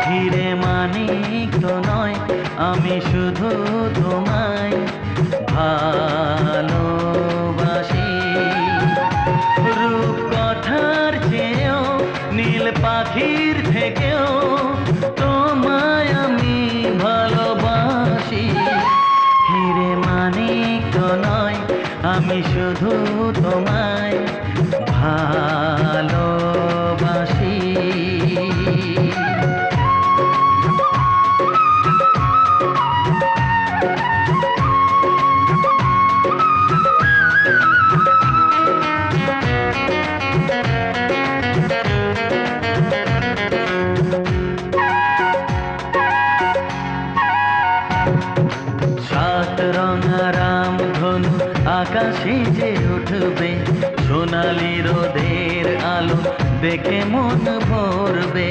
হিরে মানিক তো নয়, আমি শুধু তোমায় ভালোবাসি। রূপকথার চেয়েও নীল পাখির থেকেও তোমায় আমি ভালোবাসি। হিরে মানিক তো নয়, আমি শুধু তোমায় ভালোবাসি। সাত রঙা রামধনু আকাশে যে উঠবে, সোনালি রোদের আলো দেখে মন ভরবে।